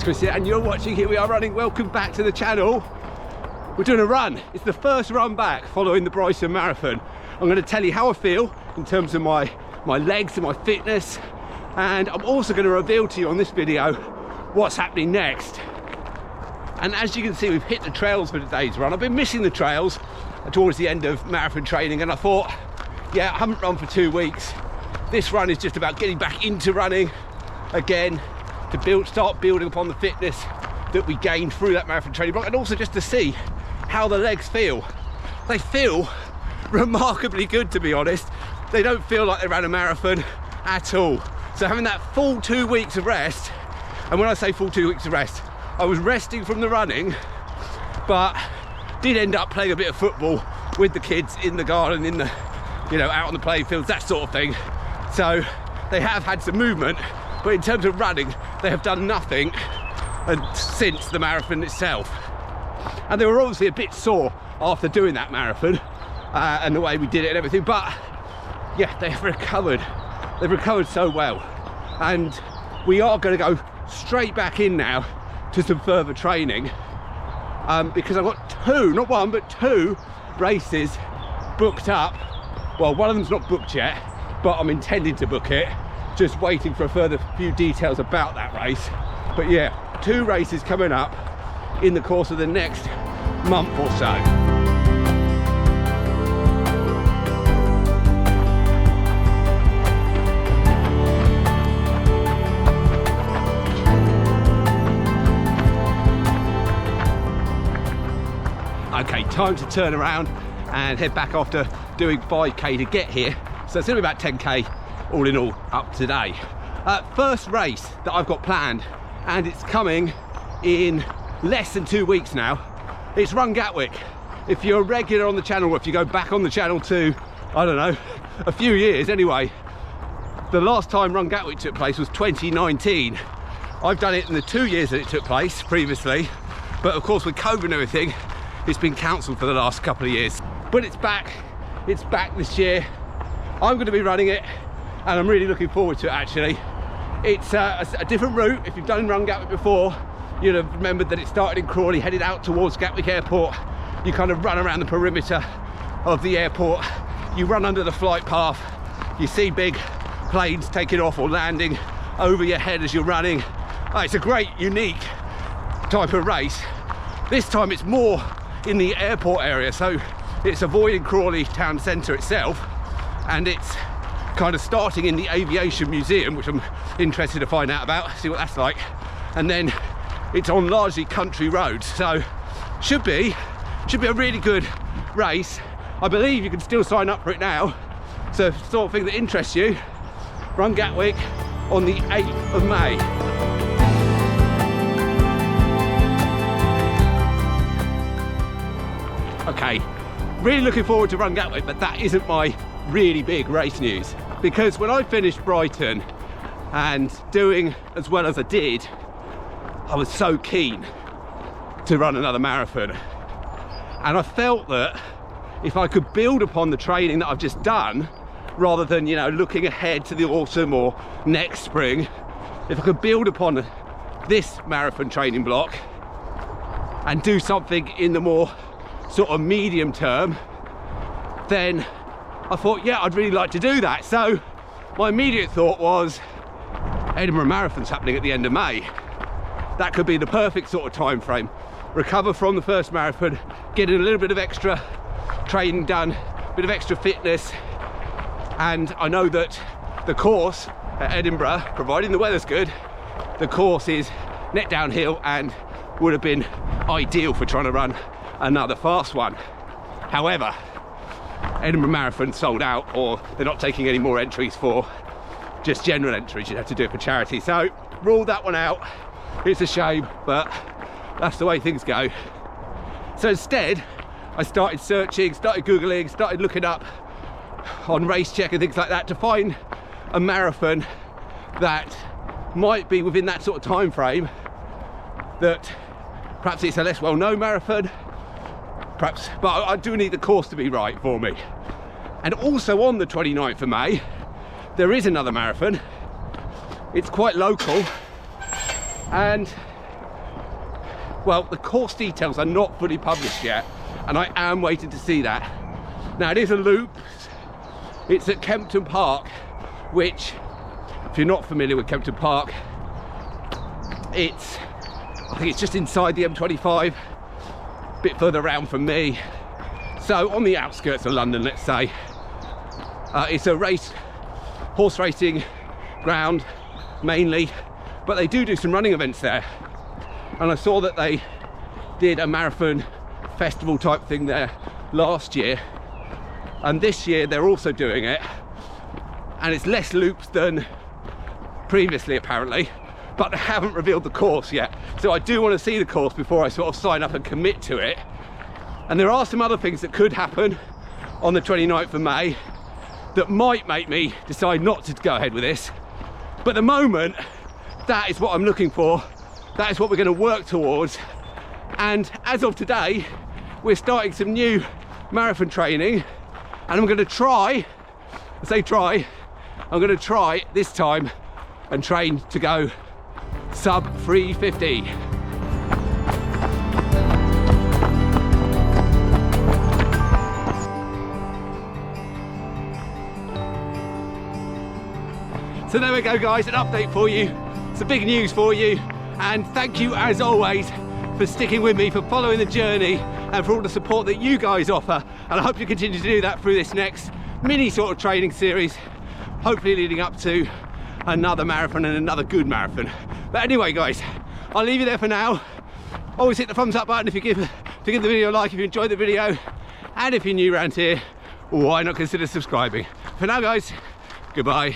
guys, Chris here, and you're watching Here We Are Running. Welcome back to the channel. We're doing a run. It's the first run back following the Brighton Marathon. I'm going to tell you how I feel in terms of my legs and my fitness, and I'm also going to reveal to you on this video what's happening next. And as you can see, we've hit the trails for today's run. I've been missing the trails towards the end of marathon training, and I thought, yeah, I haven't run for 2 weeks. This run is just about getting back into running again, to start building upon the fitness that we gained through that marathon training block, and also just to see how the legs feel. They feel remarkably good, to be honest. They don't feel like they ran a marathon at all. So having that full 2 weeks of rest, and when I say full 2 weeks of rest, I was resting from the running, but did end up playing a bit of football with the kids in the garden, in the, you know, out on the playing fields, that sort of thing. So they have had some movement, but in terms of running, they have done nothing since the marathon itself. And they were obviously a bit sore after doing that marathon and the way we did it and everything, but yeah, they've recovered. They've recovered so well. And we are going to go straight back in now to some further training because I've got two, not one, but two races booked up. Well, one of them's not booked yet, but I'm intending to book it. Just waiting for a further few details about that race. But yeah, 2 races coming up in the course of the next month or so. Okay, time to turn around and head back after doing 5k to get here. So it's gonna be about 10k all in all up today. First race that I've got planned, and it's coming in less than 2 weeks now. It's Run Gatwick. If you're a regular on the channel, or if you go back on the channel to, I don't know, a few years anyway, the last time Run Gatwick took place was 2019. I've done it in the 2 years that it took place previously, but of course with COVID and everything, it's been cancelled for the last couple of years. But it's back this year. I'm going to be running it, and I'm really looking forward to it actually. It's a different route. If you've done Run Gatwick before, you'd have remembered that it started in Crawley, headed out towards Gatwick Airport. You kind of run around the perimeter of the airport. You run under the flight path. You see big planes taking off or landing over your head as you're running. It's a great, unique type of race. This time it's more in the airport area, so it's avoiding Crawley town centre itself, and it's kind of starting in the aviation museum, which I'm interested to find out about, see what that's like, and then it's on largely country roads, so should be a really good race. I believe you can still sign up for it now, so if it's the sort of thing that interests you, Run Gatwick on the 8th of May. Okay, really looking forward to Run Gatwick, but that isn't my really big race news, because when I finished Brighton and doing as well as I did, I was so keen to run another marathon, and I felt that if I could build upon the training that I've just done, rather than, you know, looking ahead to the autumn or next spring, if I could build upon this marathon training block and do something in the more sort of medium term, then I thought, yeah, I'd really like to do that. So my immediate thought was Edinburgh Marathon's happening at the end of May. That could be the perfect sort of time frame. Recover from the first marathon, getting a little bit of extra training done, a bit of extra fitness, and I know that the course at Edinburgh, providing the weather's good, the course is net downhill and would have been ideal for trying to run another fast one. However, Edinburgh Marathon sold out, or they're not taking any more entries for just general entries. You'd have to do it for charity, so ruled that one out. It's a shame, but that's the way things go. So instead I started searching, started googling, started looking up on Race Check and things like that to find a marathon that might be within that sort of time frame, that perhaps it's a less well-known marathon, perhaps, but I do need the course to be right for me. And also on the 29th of May there is another marathon. It's quite local, and Well, the course details are not fully published yet, and I am waiting to see that. Now, it is a loop. It's at Kempton Park, which, if you're not familiar with Kempton Park, I think it's just inside the M25, a bit further around from me. So on the outskirts of London, let's say. It's a horse racing ground mainly, but they do some running events there. And I saw that they did a marathon festival type thing there last year. And this year they're also doing it. And it's less loops than previously apparently, but they haven't revealed the course yet. So I do want to see the course before I sort of sign up and commit to it. And there are some other things that could happen on the 29th of May that might make me decide not to go ahead with this. But at the moment, that is what I'm looking for. That is what we're going to work towards. And as of today, we're starting some new marathon training. And I'm going to try, I say try, I'm going to try this time and train to go sub 350. So there we go guys, an update for you, some big news for you, and thank you as always for sticking with me, for following the journey, and for all the support that you guys offer. And I hope you continue to do that through this next mini sort of training series, hopefully leading up to another marathon and another good marathon. But anyway guys, I'll leave you there for now. Always hit the thumbs up button if you give the video a like if you enjoyed the video, and if you're new around here, why not consider subscribing. For now guys, goodbye.